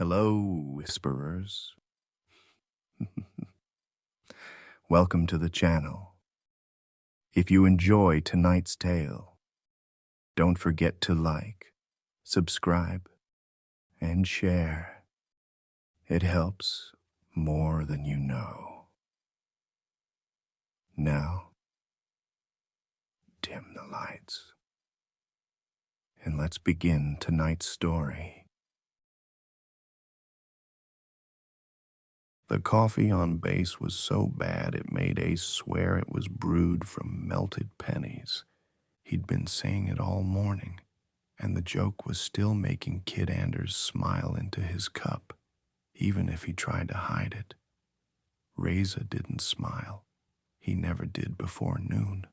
Hello, whisperers. Welcome to the channel. If you enjoy tonight's tale, don't forget to like, subscribe, and share. It helps more than you know. Now, dim the lights, and let's begin tonight's story. The coffee on base was so bad it made Ace swear it was brewed from melted pennies. He'd been saying it all morning, and the joke was still making Kid Anders smile into his cup, even if he tried to hide it. Reza didn't smile. He never did before noon,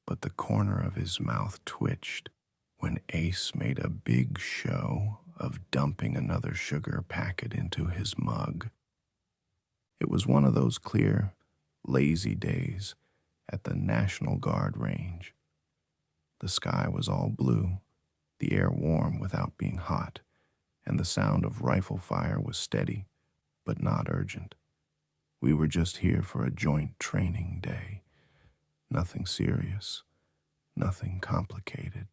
but the corner of his mouth twitched when Ace made a big show of dumping another sugar packet into his mug. It was one of those clear, lazy days at the National Guard range. The sky was all blue, the air warm without being hot, and the sound of rifle fire was steady, but not urgent. We were just here for a joint training day. Nothing serious, nothing complicated.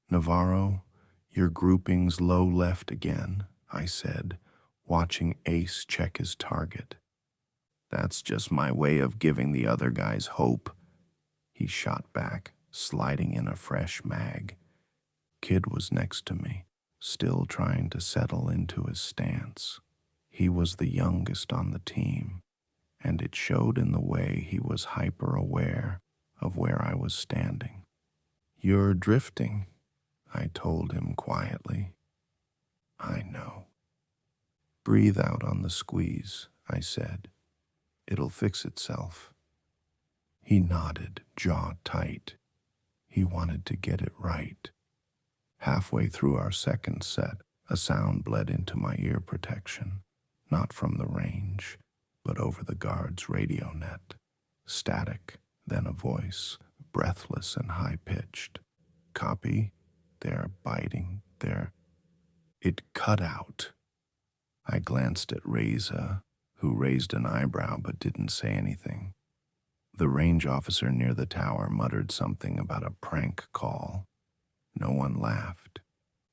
"Navarro, your grouping's low left again," I said, watching Ace check his target. "That's just my way of giving the other guys hope," he shot back, sliding in a fresh mag. Kid was next to me, still trying to settle into his stance. He was the youngest on the team, and it showed in the way he was hyper-aware of where I was standing. "You're drifting," I told him quietly. "I know." "Breathe out on the squeeze," I said. "It'll fix itself." He nodded, jaw tight. He wanted to get it right. Halfway through our second set, a sound bled into my ear protection, not from the range, but over the guard's radio net. Static, then a voice, breathless and high-pitched. "Copy? They're biting. It cut out." I glanced at Reza, who raised an eyebrow but didn't say anything. The range officer near the tower muttered something about a prank call. No one laughed.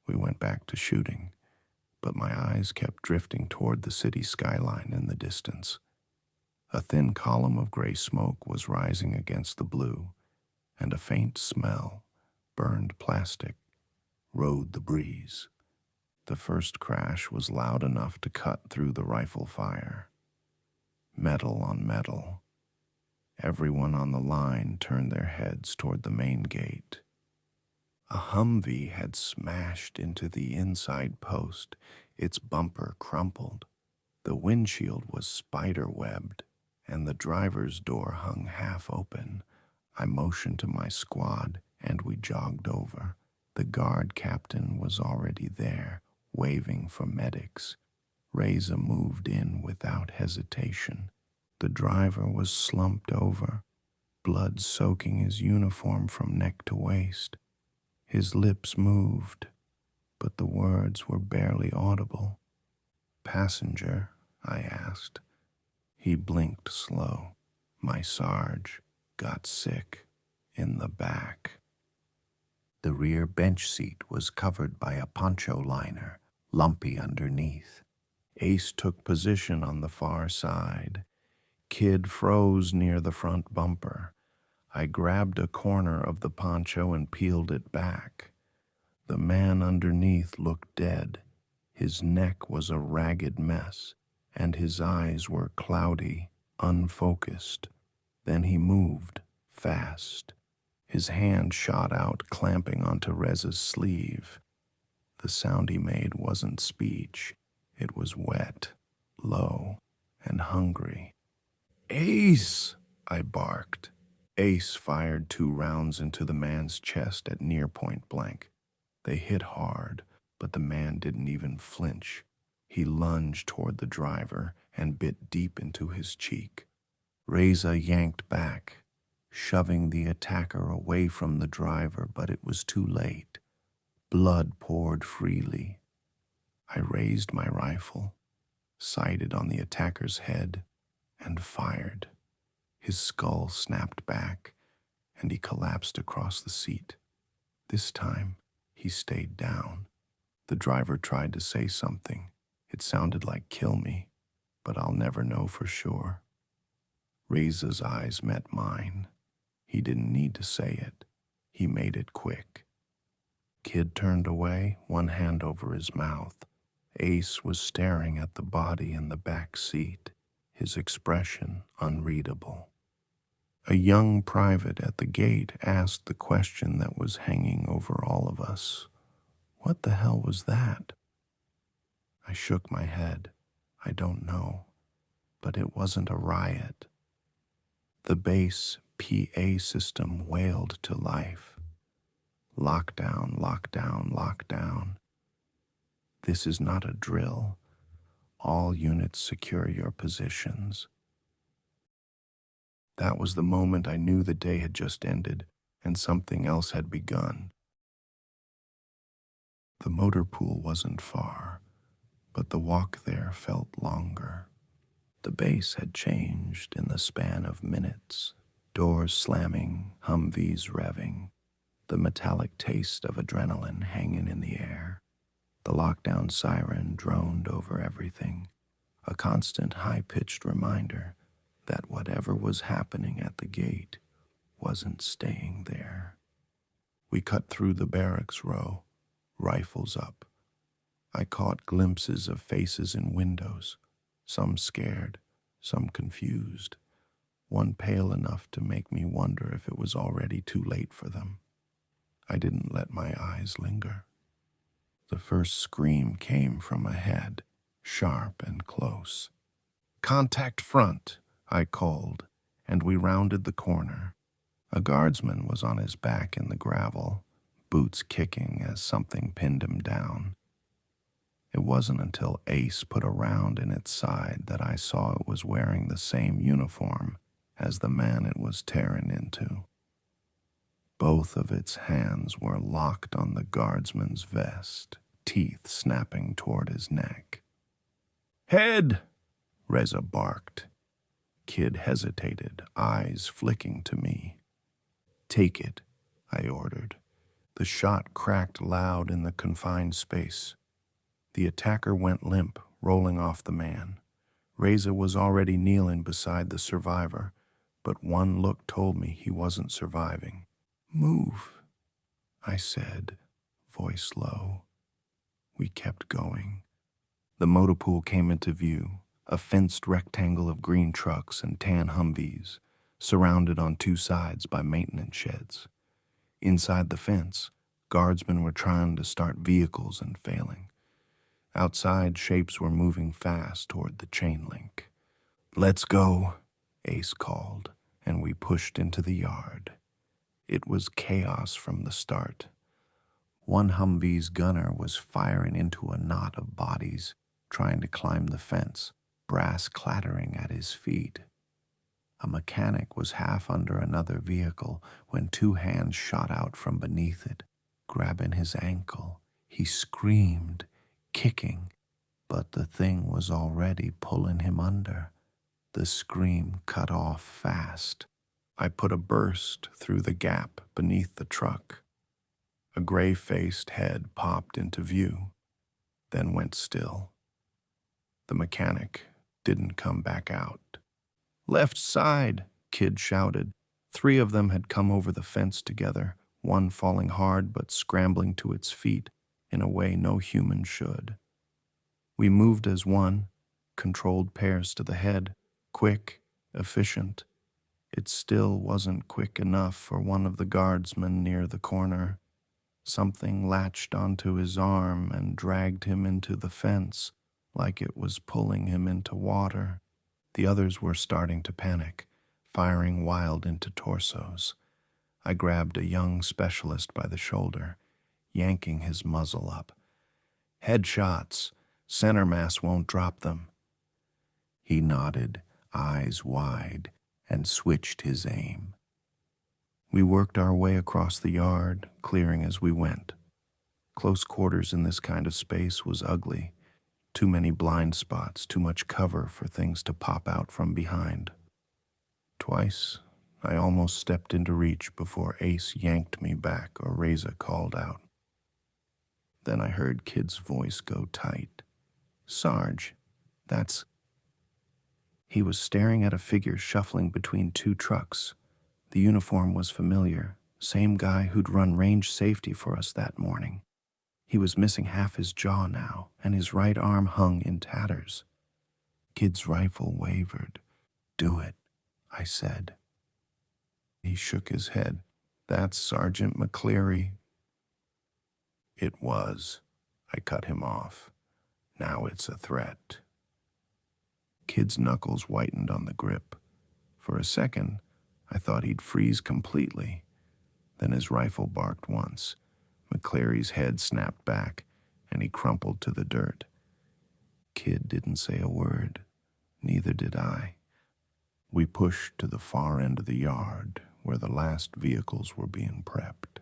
We went back to shooting, but my eyes kept drifting toward the city skyline in the distance. A thin column of gray smoke was rising against the blue, and a faint smell, burned plastic, rode the breeze. The first crash was loud enough to cut through the rifle fire. Metal on metal. Everyone on the line turned their heads toward the main gate. A Humvee had smashed into the inside post, its bumper crumpled. The windshield was spider-webbed, and the driver's door hung half open. I motioned to my squad, and we jogged over. The guard captain was already there, waving for medics. Reza moved in without hesitation. The driver was slumped over, blood soaking his uniform from neck to waist. His lips moved, but the words were barely audible. "Passenger?" I asked. He blinked slow. "My Sarge got sick in the back." The rear bench seat was covered by a poncho liner, lumpy underneath. Ace took position on the far side. Kid froze near the front bumper. I grabbed a corner of the poncho and peeled it back. The man underneath looked dead. His neck was a ragged mess, and his eyes were cloudy, unfocused. Then he moved, fast. His hand shot out, clamping onto Reza's sleeve. The sound he made wasn't speech. It was wet, low, and hungry. "Ace!" I barked. Ace fired 2 rounds into the man's chest at near point blank. They hit hard, but the man didn't even flinch. He lunged toward the driver and bit deep into his cheek. Reza yanked back, shoving the attacker away from the driver, but it was too late. Blood poured freely. I raised my rifle, sighted on the attacker's head, and fired. His skull snapped back, and he collapsed across the seat. This time, he stayed down. The driver tried to say something. It sounded like "kill me," but I'll never know for sure. Reza's eyes met mine. He didn't need to say it. He made it quick. Kid turned away, one hand over his mouth. Ace was staring at the body in the back seat, his expression unreadable. A young private at the gate asked the question that was hanging over all of us. What the hell was that? I shook my head. I don't know. But it wasn't a riot. The base PA system wailed to life. Lockdown, lockdown, lockdown. This is not a drill. All units secure your positions. That was the moment I knew the day had just ended and something else had begun. The motor pool wasn't far, but the walk there felt longer. The base had changed in the span of minutes. Doors slamming, Humvees revving, the metallic taste of adrenaline hanging in the air. The lockdown siren droned over everything, a constant high-pitched reminder that whatever was happening at the gate wasn't staying there. We cut through the barracks row, rifles up. I caught glimpses of faces in windows, some scared, some confused, one pale enough to make me wonder if it was already too late for them. I didn't let my eyes linger. The first scream came from ahead, sharp and close. "Contact front," I called, and we rounded the corner. A guardsman was on his back in the gravel, boots kicking as something pinned him down. It wasn't until Ace put a round in its side that I saw it was wearing the same uniform as the man it was tearing into. Both of its hands were locked on the guardsman's vest, teeth snapping toward his neck. "Head!" Reza barked. Kid hesitated, eyes flicking to me. "Take it," I ordered. The shot cracked loud in the confined space. The attacker went limp, rolling off the man. Reza was already kneeling beside the survivor, but one look told me he wasn't surviving. "Move," I said, voice low. We kept going. The motor pool came into view, a fenced rectangle of green trucks and tan Humvees, surrounded on two sides by maintenance sheds. Inside the fence, guardsmen were trying to start vehicles and failing. Outside, shapes were moving fast toward the chain link. "Let's go," Ace called, and we pushed into the yard. It was chaos from the start. One Humvee's gunner was firing into a knot of bodies, trying to climb the fence, brass clattering at his feet. A mechanic was half under another vehicle when two hands shot out from beneath it, grabbing his ankle. He screamed, kicking, but the thing was already pulling him under. The scream cut off fast. I put a burst through the gap beneath the truck. A gray-faced head popped into view, then went still. The mechanic didn't come back out. "Left side," Kid shouted. 3 of them had come over the fence together, one falling hard but scrambling to its feet in a way no human should. We moved as one, controlled pairs to the head, quick, efficient. It still wasn't quick enough for one of the guardsmen near the corner. Something latched onto his arm and dragged him into the fence, like it was pulling him into water. The others were starting to panic, firing wild into torsos. I grabbed a young specialist by the shoulder, yanking his muzzle up. "Headshots. Center mass won't drop them." He nodded, eyes wide, and switched his aim. We worked our way across the yard, clearing as we went. Close quarters in this kind of space was ugly, Too many blind spots, too much cover for things to pop out from behind. Twice, I almost stepped into reach before Ace yanked me back or Reza called out. Then I heard Kid's voice go tight. "Sarge, that's..." He was staring at a figure shuffling between two trucks. The uniform was familiar, same guy who'd run range safety for us that morning. He was missing half his jaw now, and his right arm hung in tatters. Kid's rifle wavered. "Do it," I said. He shook his head. "That's Sergeant McCleary." It was. I cut him off. Now it's a threat. Kid's knuckles whitened on the grip. For a second, I thought he'd freeze completely. Then his rifle barked once. McCleary's head snapped back, and he crumpled to the dirt. Kid didn't say a word. Neither did I. We pushed to the far end of the yard, where the last vehicles were being prepped.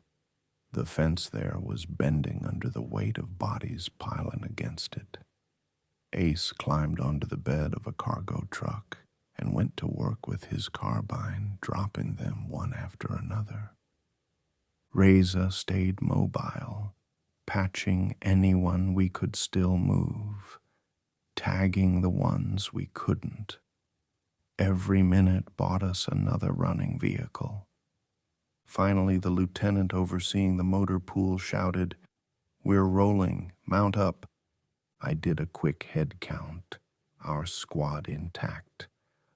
The fence there was bending under the weight of bodies piling against it. Ace climbed onto the bed of a cargo truck and went to work with his carbine, dropping them one after another. Reza stayed mobile, patching anyone we could still move, tagging the ones we couldn't. Every minute bought us another running vehicle. Finally, the lieutenant overseeing the motor pool shouted, "We're rolling, mount up." I did a quick head count, our squad intact,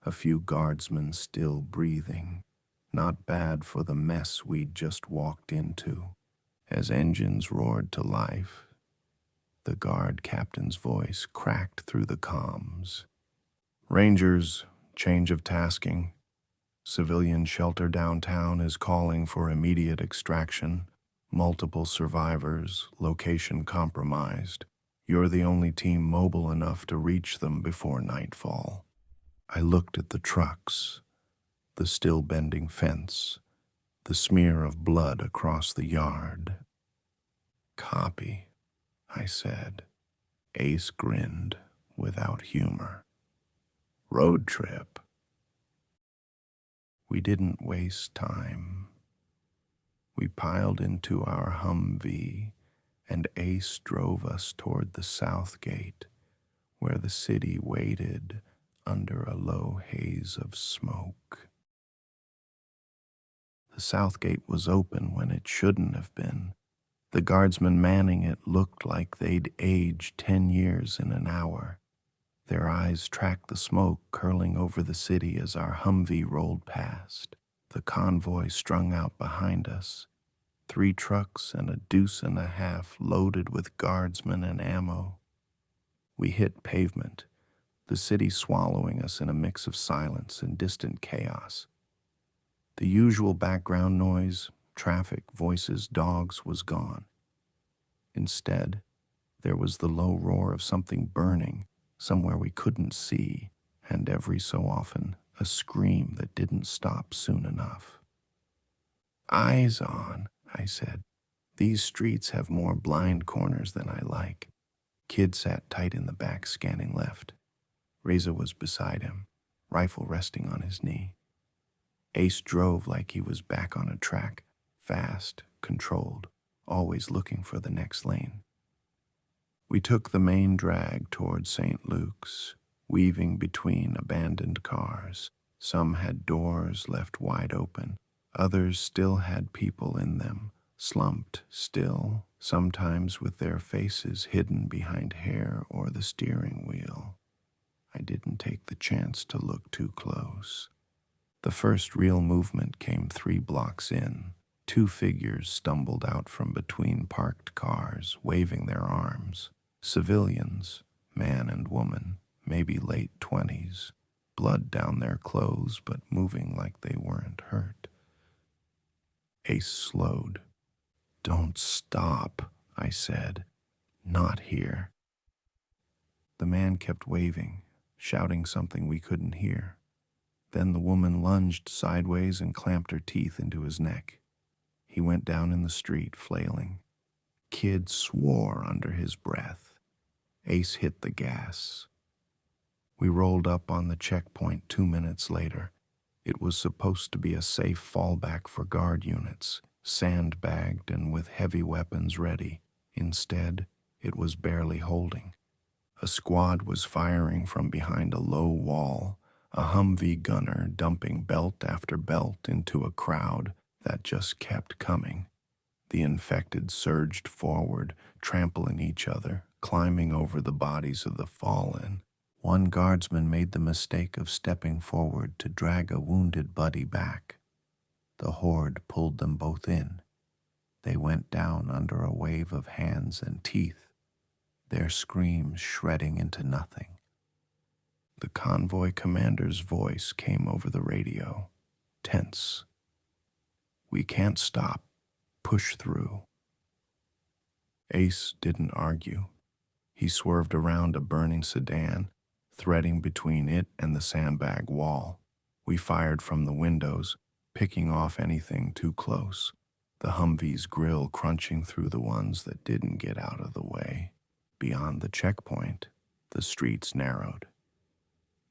a few guardsmen still breathing. Not bad for the mess we'd just walked into. As engines roared to life, the guard captain's voice cracked through the comms. "Rangers, change of tasking. Civilian shelter downtown is calling for immediate extraction. Multiple survivors, location compromised. You're the only team mobile enough to reach them before nightfall." I looked at the trucks, the still bending fence, the smear of blood across the yard. "Copy," I said. Ace grinned without humor. "Road trip." We didn't waste time. We piled into our Humvee, and Ace drove us toward the south gate, where the city waited under a low haze of smoke. The south gate was open when it shouldn't have been. The guardsmen manning it looked like they'd aged 10 years in an hour. Their eyes tracked the smoke curling over the city as our Humvee rolled past. The convoy strung out behind us. 3 trucks and a deuce and a half loaded with guardsmen and ammo. We hit pavement, the city swallowing us in a mix of silence and distant chaos. The usual background noise, traffic, voices, dogs, was gone. Instead, there was the low roar of something burning, somewhere we couldn't see, and every so often, a scream that didn't stop soon enough. "Eyes on," I said. "These streets have more blind corners than I like." Kid sat tight in the back, scanning left. Reza was beside him, rifle resting on his knee. Ace drove like he was back on a track, fast, controlled, always looking for the next lane. We took the main drag toward St. Luke's, weaving between abandoned cars. Some had doors left wide open. Others still had people in them, slumped still, sometimes with their faces hidden behind hair or the steering wheel. I didn't take the chance to look too close. The first real movement came 3 blocks in. 2 figures stumbled out from between parked cars, waving their arms. Civilians, man and woman, maybe late 20s, blood down their clothes but moving like they weren't hurt. Ace slowed. "Don't stop," I said. "Not here." The man kept waving, shouting something we couldn't hear. Then the woman lunged sideways and clamped her teeth into his neck. He went down in the street, flailing. Kid swore under his breath. Ace hit the gas. We rolled up on the checkpoint 2 minutes later. It was supposed to be a safe fallback for guard units, sandbagged and with heavy weapons ready. Instead, it was barely holding. A squad was firing from behind a low wall, a Humvee gunner dumping belt after belt into a crowd that just kept coming. The infected surged forward, trampling each other, climbing over the bodies of the fallen. One guardsman made the mistake of stepping forward to drag a wounded buddy back. The horde pulled them both in. They went down under a wave of hands and teeth, their screams shredding into nothing. The convoy commander's voice came over the radio, tense. "We can't stop. Push through." Ace didn't argue. He swerved around a burning sedan, threading between it and the sandbag wall. We fired from the windows, picking off anything too close, the Humvee's grill crunching through the ones that didn't get out of the way. Beyond the checkpoint, the streets narrowed.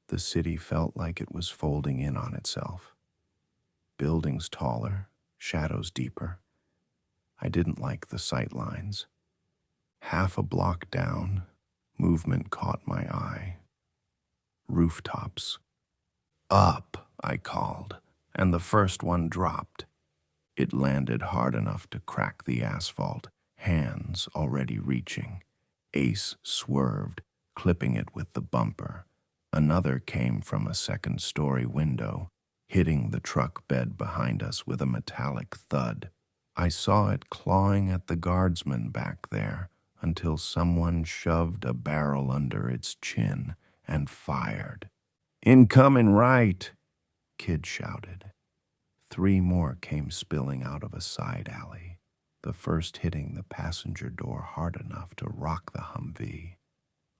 The city felt like it was folding in on itself. Buildings taller, shadows deeper. I didn't like the sight lines. Half a block down, movement caught my eye. Rooftops. "Up," I called, and the first one dropped. It landed hard enough to crack the asphalt, hands already reaching. Ace swerved, clipping it with the bumper. Another came from a second-story window, hitting the truck bed behind us with a metallic thud. I saw it clawing at the guardsman back there until someone shoved a barrel under its chin and fired. "Incoming right," Kid shouted. 3 more came spilling out of a side alley, the first hitting the passenger door hard enough to rock the Humvee.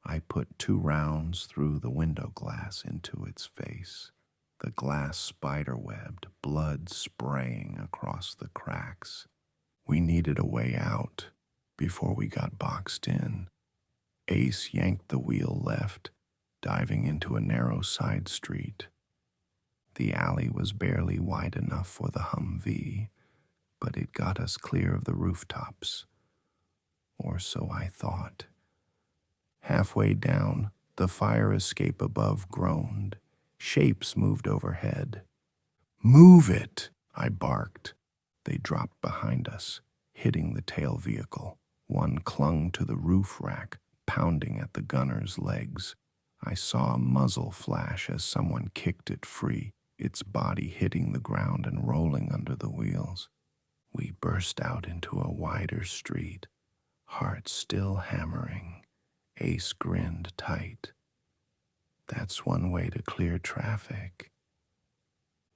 I put 2 rounds through the window glass into its face, the glass spider-webbed, blood spraying across the cracks. We needed a way out before we got boxed in. Ace yanked the wheel left, diving into a narrow side street. The alley was barely wide enough for the Humvee, but it got us clear of the rooftops. Or so I thought. Halfway down, the fire escape above groaned. Shapes moved overhead. "Move it!" I barked. They dropped behind us, hitting the tail vehicle. One clung to the roof rack, pounding at the gunner's legs. I saw a muzzle flash as someone kicked it free, its body hitting the ground and rolling under the wheels. We burst out into a wider street, hearts still hammering. Ace grinned tight. That's one way to clear traffic.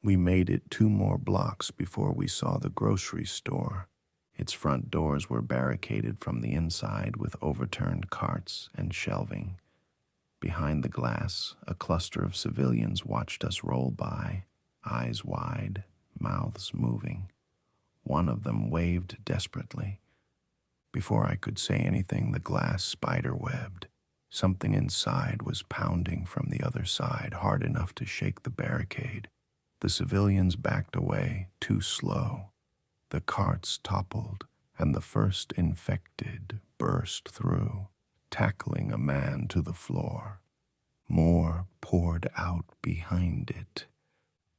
We made it 2 more blocks before we saw the grocery store. Its front doors were barricaded from the inside with overturned carts and shelving. Behind the glass, a cluster of civilians watched us roll by, eyes wide, mouths moving. One of them waved desperately. Before I could say anything, the glass spider-webbed. Something inside was pounding from the other side, hard enough to shake the barricade. The civilians backed away, too slow. The carts toppled, and the first infected burst through, tackling a man to the floor. More poured out behind it.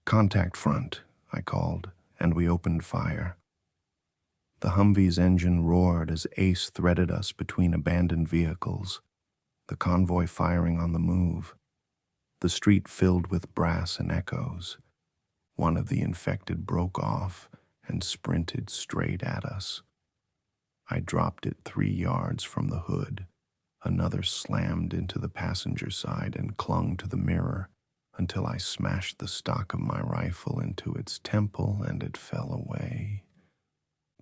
"Contact front," I called, and we opened fire. The Humvee's engine roared as Ace threaded us between abandoned vehicles, the convoy firing on the move. The street filled with brass and echoes. One of the infected broke off and sprinted straight at us. I dropped it 3 yards from the hood. Another slammed into the passenger side and clung to the mirror until I smashed the stock of my rifle into its temple and it fell away.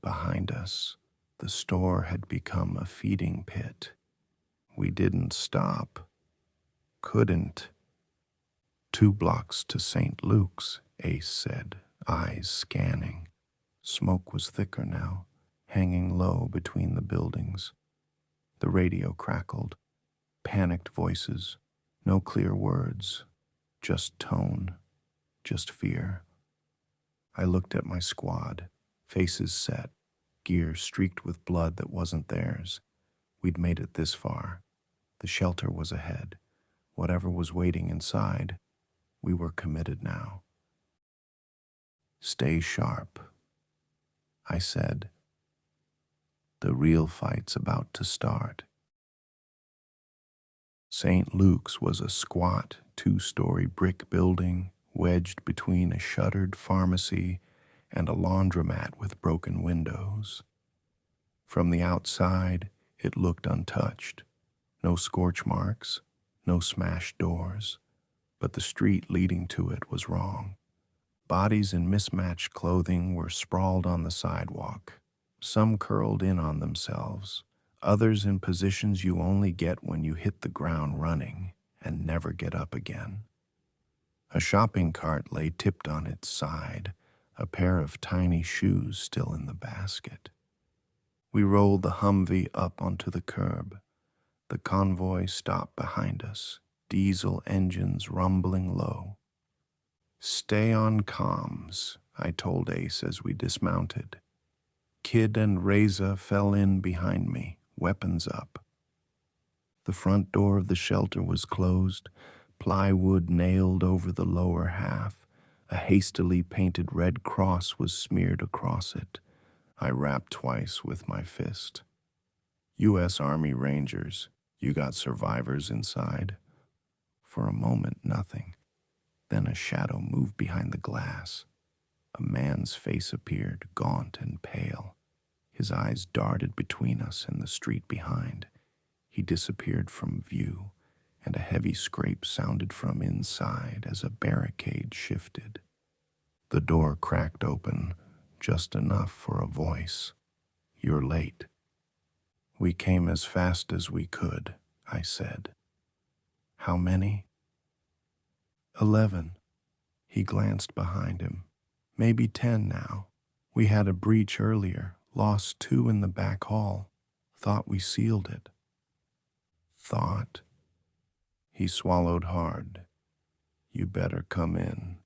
Behind us, the store had become a feeding pit. We didn't stop. Couldn't. 2 blocks to St. Luke's, Ace said, eyes scanning. Smoke was thicker now, hanging low between the buildings. The radio crackled. panicked voices, no clear words, just tone, just fear. I looked at my squad, faces set, gear streaked with blood that wasn't theirs. We'd made it this far. The shelter was ahead. Whatever was waiting inside, we were committed now. Stay sharp, I said. The real fight's about to start. St. Luke's was a squat, two-story brick building wedged between a shuttered pharmacy and a laundromat with broken windows. From the outside, it looked untouched. No scorch marks, no smashed doors, but the street leading to it was wrong. Bodies in mismatched clothing were sprawled on the sidewalk, some curled in on themselves, others in positions you only get when you hit the ground running and never get up again. A shopping cart lay tipped on its side, a pair of tiny shoes still in the basket. We rolled the Humvee up onto the curb. The convoy stopped behind us, diesel engines rumbling low. Stay on comms, I told Ace as we dismounted. Kid and Reza fell in behind me, weapons up. The front door of the shelter was closed, plywood nailed over the lower half. A hastily painted red cross was smeared across it. I rapped twice with my fist. U.S. Army Rangers, you got survivors inside? For a moment, nothing. Then a shadow moved behind the glass. A man's face appeared, gaunt and pale. His eyes darted between us and the street behind. He disappeared from view, and a heavy scrape sounded from inside as a barricade shifted. The door cracked open, just enough for a voice. You're late. We came as fast as we could, I said. How many? 11. He glanced behind him. Maybe 10 now. We had a breach earlier, lost 2 in the back hall. Thought we sealed it. Thought? He swallowed hard. You better come in.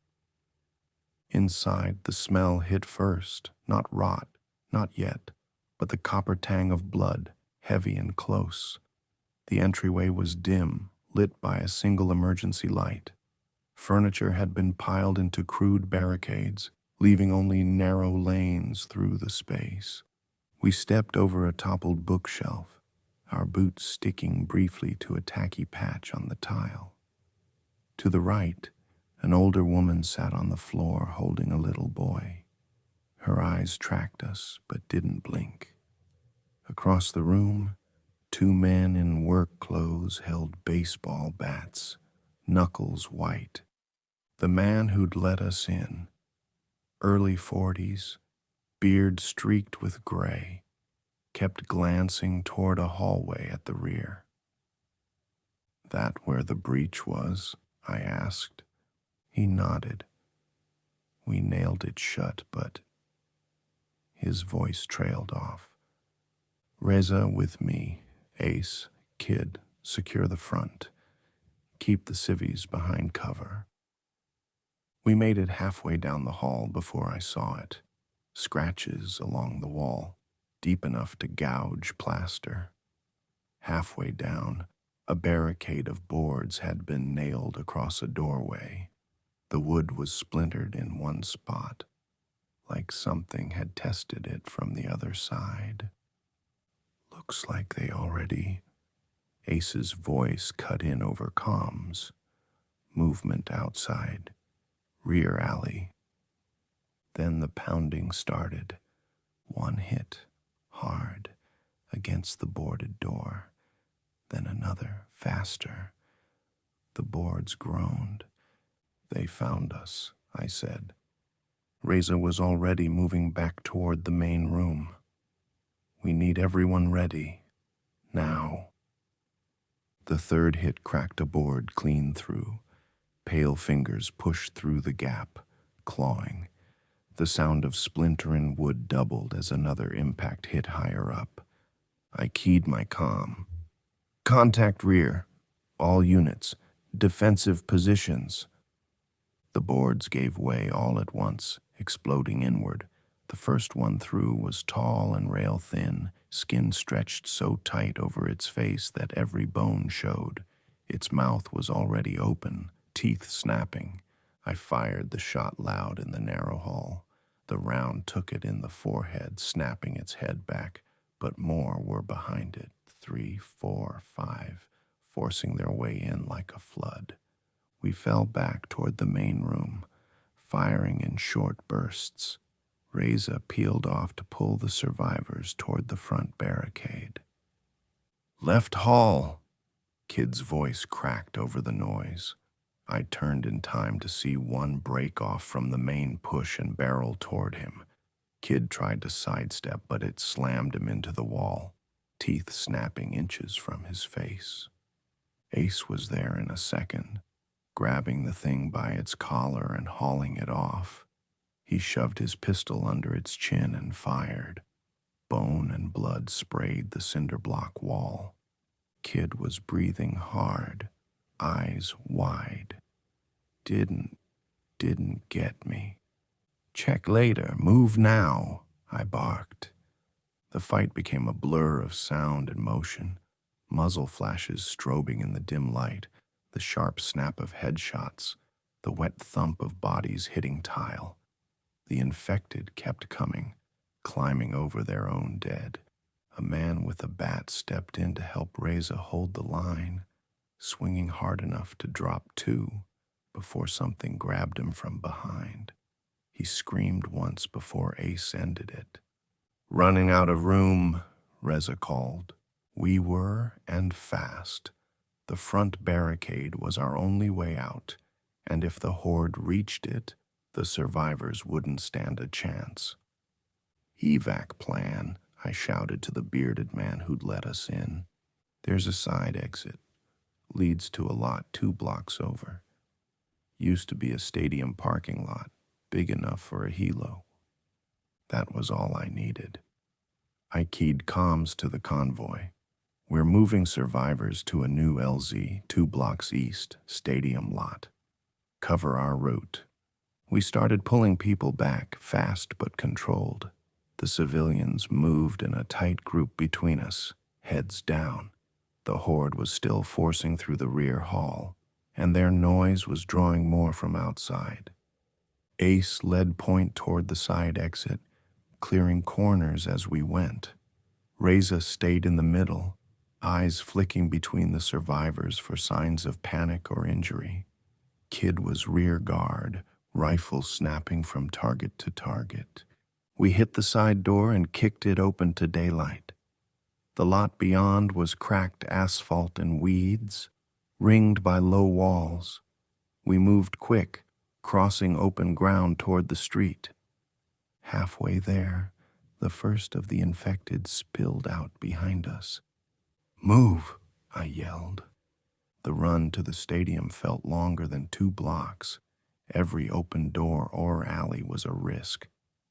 Inside, the smell hit first, not rot, not yet, but the copper tang of blood, heavy and close. The entryway was dim, lit by a single emergency light. Furniture had been piled into crude barricades, leaving only narrow lanes through the space. We stepped over a toppled bookshelf, our boots sticking briefly to a tacky patch on the tile. To the right, an older woman sat on the floor holding a little boy. Her eyes tracked us, but didn't blink. Across the room, 2 men in work clothes held baseball bats, knuckles white. The man who'd let us in, early 40s, beard streaked with gray, kept glancing toward a hallway at the rear. That where the breach was? I asked. He nodded. We nailed it shut, but... His voice trailed off. Reza with me, Ace, Kid, secure the front. Keep the civvies behind cover. We made it halfway down the hall before I saw it. Scratches along the wall, deep enough to gouge plaster. Halfway down, a barricade of boards had been nailed across a doorway. The wood was splintered in one spot, like something had tested it from the other side. Looks like they already... Ace's voice cut in over comms. Movement outside. Rear alley. Then the pounding started. One hit, hard, against the boarded door. Then another, faster. The boards groaned. They found us, I said. Reza was already moving back toward the main room. We need everyone ready. Now. The third hit cracked a board clean through. Pale fingers pushed through the gap, clawing. The sound of splintering wood doubled as another impact hit higher up. I keyed my comm. Contact rear. All units, defensive positions. The boards gave way all at once, exploding inward. The first one through was tall and rail-thin, skin stretched so tight over its face that every bone showed. Its mouth was already open, teeth snapping. I fired the shot loud in the narrow hall. The round took it in the forehead, snapping its head back, but more were behind it, 3, 4, 5, forcing their way in like a flood. We fell back toward the main room, firing in short bursts. Reza peeled off to pull the survivors toward the front barricade. "Left hall!" Kid's voice cracked over the noise. I turned in time to see one break off from the main push and barrel toward him. Kid tried to sidestep, but it slammed him into the wall, teeth snapping inches from his face. Ace was there in a second, grabbing the thing by its collar and hauling it off. He shoved his pistol under its chin and fired. Bone and blood sprayed the cinder block wall. Kid was breathing hard, eyes wide. Didn't get me. "Check later, move now," I barked. The fight became a blur of sound and motion, muzzle flashes strobing in the dim light, the sharp snap of headshots, the wet thump of bodies hitting tile. The infected kept coming, climbing over their own dead. A man with a bat stepped in to help Reza hold the line, swinging hard enough to drop two before something grabbed him from behind. He screamed once before Ace ended it. "Running out of room," Reza called. We were, and fast. The front barricade was our only way out, and if the horde reached it, the survivors wouldn't stand a chance. "Evac plan," I shouted to the bearded man who'd let us in. "There's a side exit. Leads to a lot 2 blocks over. Used to be a stadium parking lot, big enough for a helo." That was all I needed. I keyed comms to the convoy. "We're moving survivors to a new LZ 2 blocks east, stadium lot. Cover our route." We started pulling people back, fast but controlled. The civilians moved in a tight group between us, heads down. The horde was still forcing through the rear hall, and their noise was drawing more from outside. Ace led point toward the side exit, clearing corners as we went. Reza stayed in the middle, eyes flicking between the survivors for signs of panic or injury. Kid was rear guard, rifle snapping from target to target. We hit the side door and kicked it open to daylight. The lot beyond was cracked asphalt and weeds, ringed by low walls. We moved quick, crossing open ground toward the street. Halfway there, the first of the infected spilled out behind us. "Move," I yelled. The run to the stadium felt longer than 2 blocks. Every open door or alley was a risk.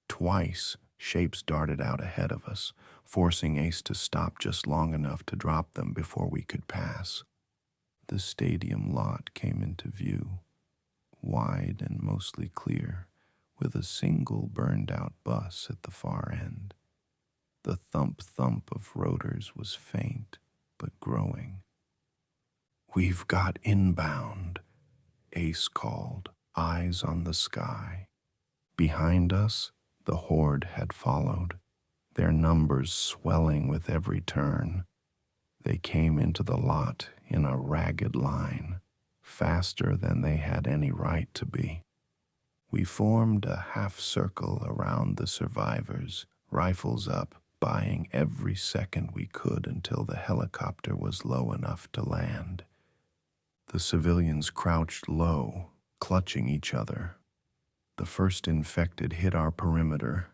Twice, shapes darted out ahead of us, forcing Ace to stop just long enough to drop them before we could pass. The stadium lot came into view, wide and mostly clear, with a single burned-out bus at the far end. The thump-thump of rotors was faint, but growing. "We've got inbound," Ace called, eyes on the sky. Behind us, the horde had followed, their numbers swelling with every turn. They came into the lot in a ragged line, faster than they had any right to be. We formed a half-circle around the survivors, rifles up, buying every second we could until the helicopter was low enough to land. The civilians crouched low, clutching each other. The first infected hit our perimeter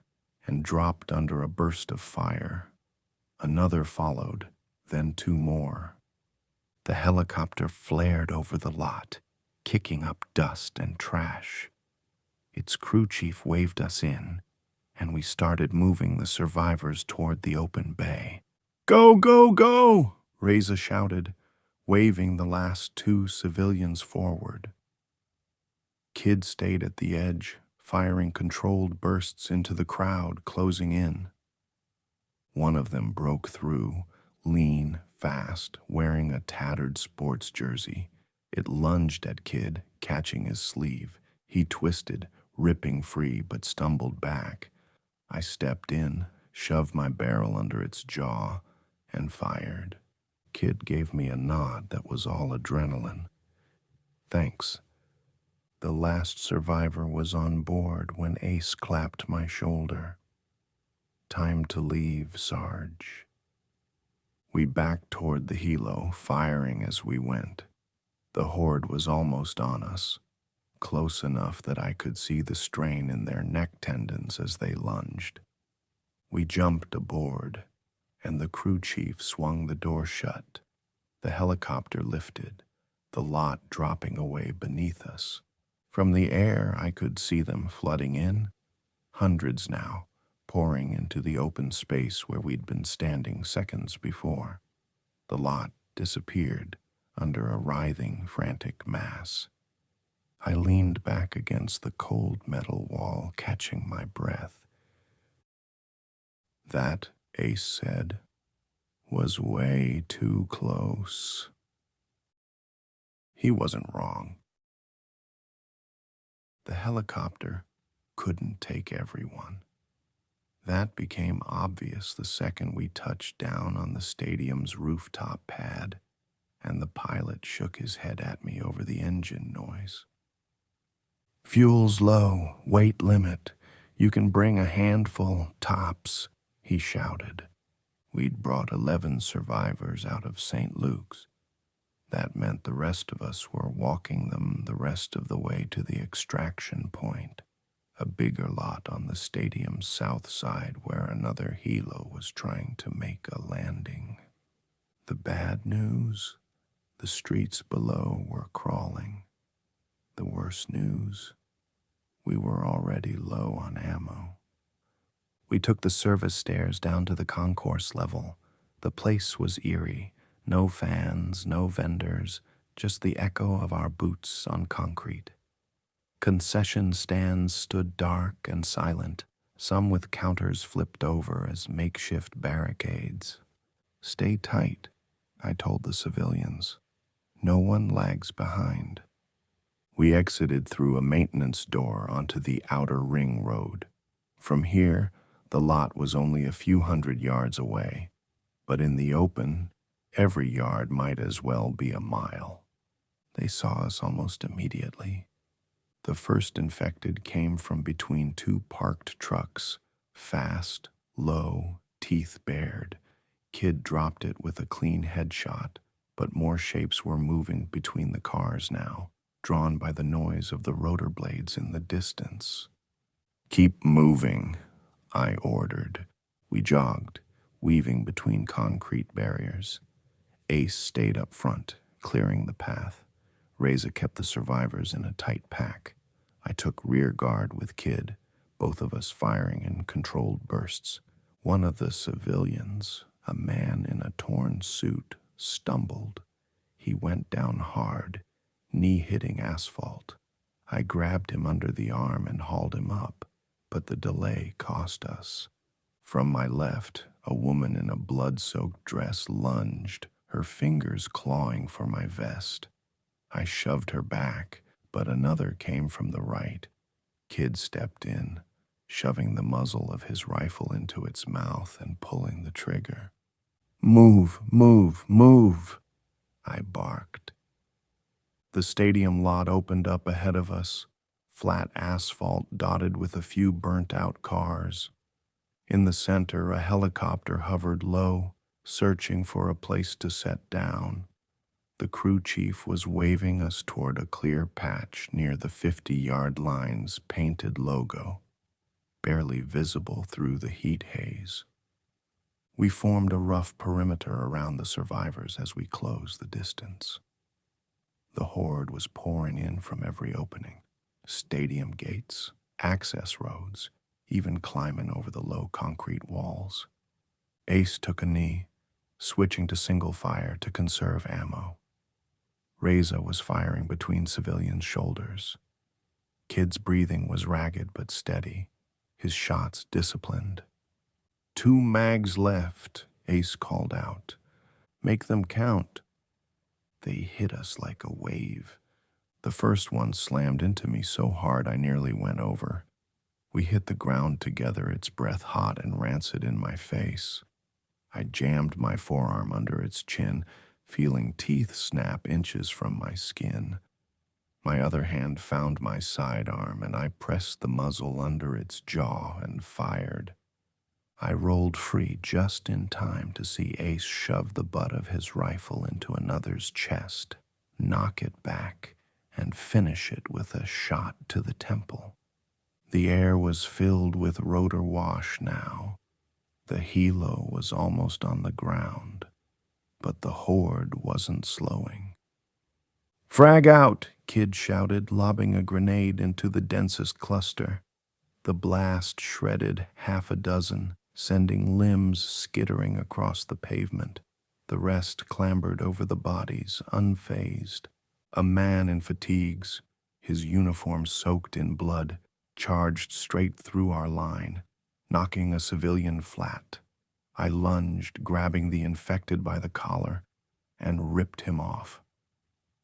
and dropped under a burst of fire. Another followed, then 2 more. The helicopter flared over the lot, kicking up dust and trash. Its crew chief waved us in, and we started moving the survivors toward the open bay. "Go, go, go!" Reza shouted. waving the last two civilians forward. Kid stayed at the edge, firing controlled bursts into the crowd closing in. One of them broke through, lean, fast, wearing a tattered sports jersey. It lunged at Kid, catching his sleeve. He twisted, ripping free, but stumbled back. I stepped in, shoved my barrel under its jaw, and fired. Kid gave me a nod that was all adrenaline. Thanks. The last survivor was on board when Ace clapped my shoulder. Time to leave, Sarge. We backed toward the helo, firing as we went. The horde was almost on us, close enough that I could see the strain in their neck tendons as they lunged. We jumped aboard, and the crew chief swung the door shut. The helicopter lifted, the lot dropping away beneath us. From the air, I could see them flooding in, hundreds now, pouring into the open space where we'd been standing seconds before. The lot disappeared under a writhing, frantic mass. I leaned back against the cold metal wall, catching my breath. That, Ace said, was way too close. He wasn't wrong. The helicopter couldn't take everyone. That became obvious the second we touched down on the stadium's rooftop pad, and the pilot shook his head at me over the engine noise. "Fuel's low, weight limit. You can bring a handful, tops," he shouted. We'd brought 11 survivors out of St. Luke's. That meant the rest of us were walking them the rest of the way to the extraction point, a bigger lot on the stadium's south side where another helo was trying to make a landing. The bad news? The streets below were crawling. The worst news? We were already low on ammo. We took the service stairs down to the concourse level. The place was eerie. No fans, no vendors, just the echo of our boots on concrete. Concession stands stood dark and silent, some with counters flipped over as makeshift barricades. "Stay tight," I told the civilians. "No one lags behind." We exited through a maintenance door onto the outer ring road. From here, the lot was only a few hundred yards away, but in the open, every yard might as well be a mile. They saw us almost immediately. The first infected came from between two parked trucks, fast, low, teeth bared. Kid dropped it with a clean headshot, but more shapes were moving between the cars now, drawn by the noise of the rotor blades in the distance. "Keep moving," I ordered. We jogged, weaving between concrete barriers. Ace stayed up front, clearing the path. Reza kept the survivors in a tight pack. I took rear guard with Kid, both of us firing in controlled bursts. One of the civilians, a man in a torn suit, stumbled. He went down hard, knee hitting asphalt. I grabbed him under the arm and hauled him up, but the delay cost us. From my left, a woman in a blood-soaked dress lunged, her fingers clawing for my vest. I shoved her back, but another came from the right. Kid stepped in, shoving the muzzle of his rifle into its mouth and pulling the trigger. "Move, move, move," I barked. The stadium lot opened up ahead of us, flat asphalt dotted with a few burnt-out cars. In the center, a helicopter hovered low, searching for a place to set down. The crew chief was waving us toward a clear patch near the 50-yard line's painted logo, barely visible through the heat haze. We formed a rough perimeter around the survivors as we closed the distance. The horde was pouring in from every opening, stadium gates, access roads, even climbing over the low concrete walls. Ace took a knee, switching to single fire to conserve ammo. Reza was firing between civilians' shoulders. Kid's breathing was ragged but steady, his shots disciplined. 2 mags left, Ace called out. Make them count. They hit us like a wave. The first one slammed into me so hard I nearly went over. We hit the ground together, its breath hot and rancid in my face. I jammed my forearm under its chin, feeling teeth snap inches from my skin. My other hand found my sidearm, and I pressed the muzzle under its jaw and fired. I rolled free just in time to see Ace shove the butt of his rifle into another's chest, knock it back, and finish it with a shot to the temple. The air was filled with rotor wash now. The helo was almost on the ground, but the horde wasn't slowing. Frag out, Kid shouted, lobbing a grenade into the densest cluster. The blast shredded half a dozen, sending limbs skittering across the pavement. The rest clambered over the bodies, unfazed. A man in fatigues, his uniform soaked in blood, charged straight through our line, knocking a civilian flat. I lunged, grabbing the infected by the collar, and ripped him off.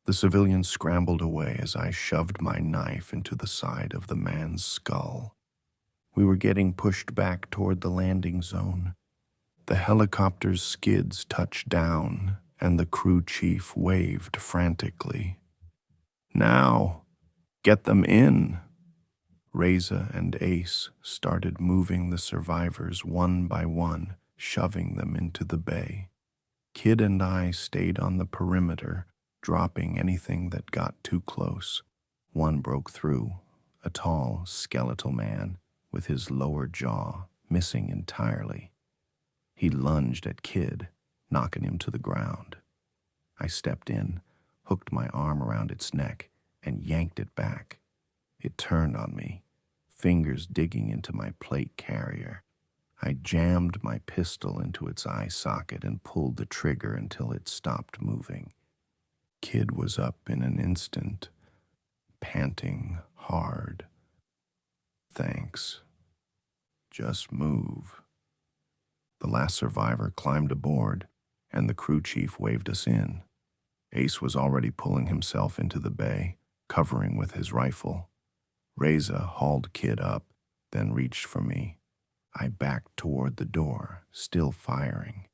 The civilian scrambled away as I shoved my knife into the side of the man's skull. We were getting pushed back toward the landing zone. The helicopter's skids touched down, and the crew chief waved frantically. Now, get them in. Reza and Ace started moving the survivors one by one, shoving them into the bay. Kid and I stayed on the perimeter, dropping anything that got too close. One broke through, a tall, skeletal man with his lower jaw missing entirely. He lunged at Kid, knocking him to the ground. I stepped in, hooked my arm around its neck, and yanked it back. It turned on me, fingers digging into my plate carrier. I jammed my pistol into its eye socket and pulled the trigger until it stopped moving. Kid was up in an instant, panting hard. Thanks. Just move. The last survivor climbed aboard, and the crew chief waved us in. Ace was already pulling himself into the bay, covering with his rifle. Reza hauled Kid up, then reached for me. I backed toward the door, still firing.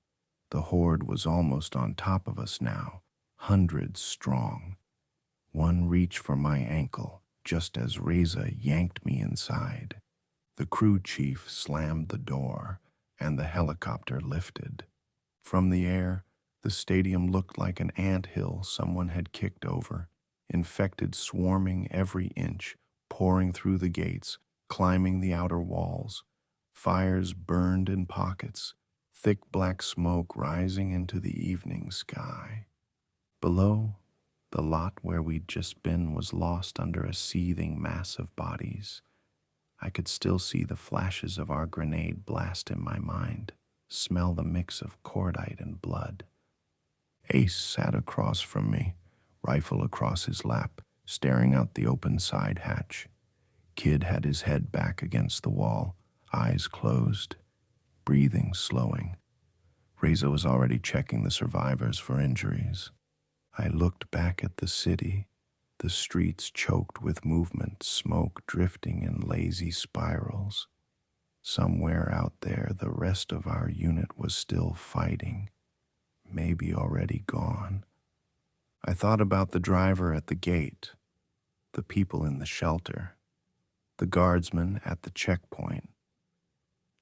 The horde was almost on top of us now, hundreds strong. One reached for my ankle, just as Reza yanked me inside. The crew chief slammed the door, and the helicopter lifted. From the air, the stadium looked like an anthill someone had kicked over, infected swarming every inch, pouring through the gates, climbing the outer walls. Fires burned in pockets, thick black smoke rising into the evening sky. Below, the lot where we'd just been was lost under a seething mass of bodies. I could still see the flashes of our grenade blast in my mind, smell the mix of cordite and blood. Ace sat across from me, rifle across his lap, staring out the open side hatch. Kid had his head back against the wall, eyes closed, breathing slowing. Reza was already checking the survivors for injuries. I looked back at the city, the streets choked with movement, smoke drifting in lazy spirals. Somewhere out there, the rest of our unit was still fighting, maybe already gone. I thought about the driver at the gate, the people in the shelter, the guardsman at the checkpoint.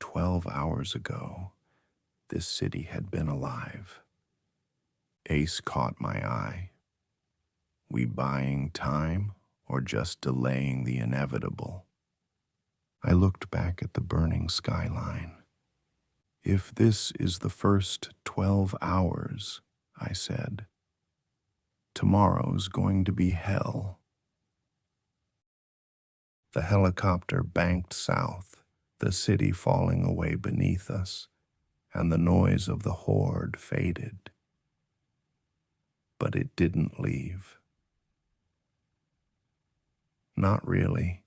12 hours ago, this city had been alive. Ace caught my eye. We buying time or just delaying the inevitable? I looked back at the burning skyline. If this is the first 12 hours, I said, tomorrow's going to be hell. The helicopter banked south, the city falling away beneath us, and the noise of the horde faded. but it didn't leave. Not really.